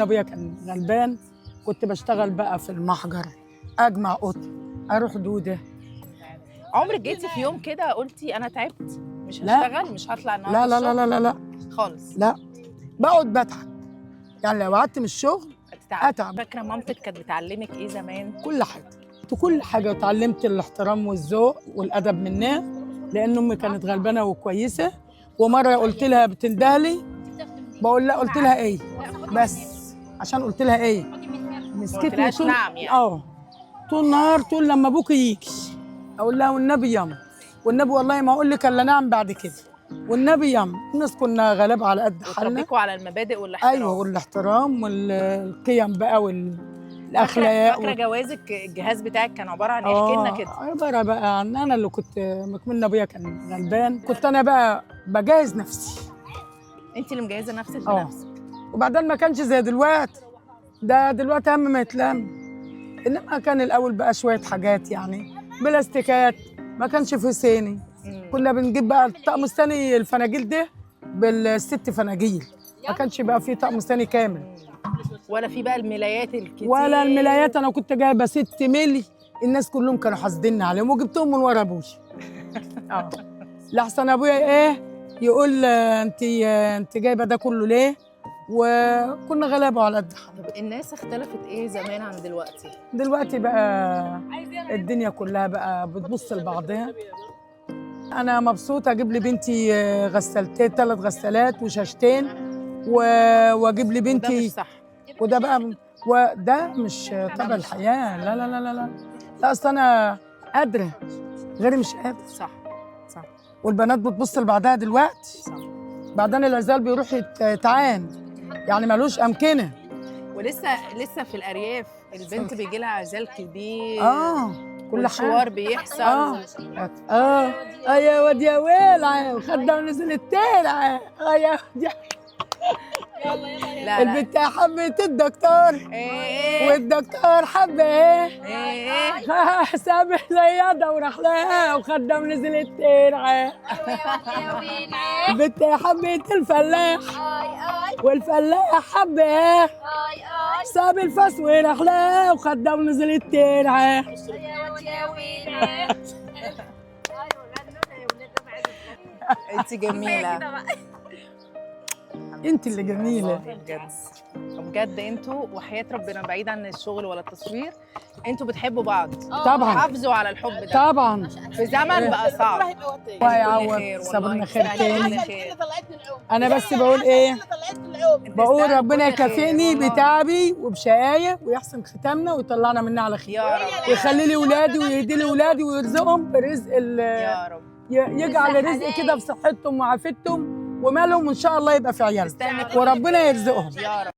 كمان ابويا كان غلبان، كنت بشتغل بقى في المحجر، اجمع قطن، اروح دوده. عمرك جيتي في يوم كده قلتي انا تعبت مش لا. هشتغل مش هطلع لا النهارده لا لا الشغل؟ لا لا لا خالص. لا، بقعد بتعب، يعني لو قعدت من الشغل اتعب. فاكره مامتك كانت بتعلمك ايه زمان؟ كل حاجه، كل حاجه، اتعلمت الاحترام والذوق والادب منها، لان امي كانت غلبانه وكويسه. ومره قلت لها بتندهلي، بقول لها قلت لها ايه بس، عشان قلت لها ايه ما مسكتني قلتلهاش طول نعم يعني. طول النهار، طول لما ابوك يجي اقول لها والنبي ياما، والنبي والله ما اقول لك الا نعم بعد كده، والنبي ياما. الناس كنا غلابه على قد حالنا. وتربيكوا على المبادئ والاحترام. ايوه، والاحترام والقيم بقى والاخلاق. فاكره جوازك الجهاز بتاعك كان عباره عن ايه؟ احكي لنا كده. عباره بقى عن انا اللي كنت مكمن ابويا كان غلبان، كنت انا بقى بجهز نفسي. انت اللي مجهزه نفسك اه. بنفسك. وبعدين ما كانش زي دلوقتي، ده دلوقتي اهم ما يتلم، انما كان الاول بقى شويه حاجات يعني بلاستيكات، ما كانش في صيني. كنا بنجيب بقى الطقم الثاني، الفناجيل ده بالست فناجيل، ما كانش بقى فيه طقم ثاني كامل. ولا في بقى الملايات الكتير ولا الملايات، انا كنت جايبه 6 ملي، الناس كلهم كانوا حاسديني عليهم، وجبتهم من ورا ابويا. اه، لحسن ابويا ايه يقول انت جايبه ده كله ليه؟ وكنا غلابه على قد حالنا. طب الناس اختلفت ايه زمان عن دلوقتي؟ دلوقتي بقى الدنيا كلها بقى بتبص لبعضها. انا مبسوطه اجيب لي بنتي غسالتين، 3 غسالات وشاشتين، واجيب لي وده بنتي. مش صح. وده بقى، وده مش طبع الحياه. لا لا لا لا لا لا، اصل انا قادره، غيري مش قادر. صح صح. والبنات بتبص لبعضها دلوقتي. صح. بعدين العزال بيروح يتعان، يعني ملوش امكنه. ولسه في الارياف البنت بيجي لها عزال كبير. كل مشوار حاجه بيحصل. يا واد يا ويلع، وخدها ونزل الترعه. يا واد يا لا البنت حبت الدكتور، والدكتور حب ايه ساب العياده وراح لها وخدها ونزل الترعه. البنت حبت الفلاح، والفلاح حب ايه ساب الفاس وراح لها وخدها ونزل الترعه. انت جميله. انت اللي جميله بجد. بجد انتوا وحياة ربنا بعيد عن الشغل ولا التصوير، انتوا بتحبوا بعض. طبعا. حافظوا على الحب ده. طبعا. في زمن بقى صعب. الله يعوض، صبرنا خير تاني. انا بس بقول ايه، بقول ربنا يكافئني بتعبي وبشقايا ويحسن ختامنا ويطلعنا منها على خير، يا رب. ويخلي لي ولادي ويهدي لي ولادي ويرزقهم برزق يا رب. يجعل رزق كده في صحتهم وعافيتهم ومالهم، وان شاء الله يبقى في عيالهم وربنا يرزقهم. يا رب.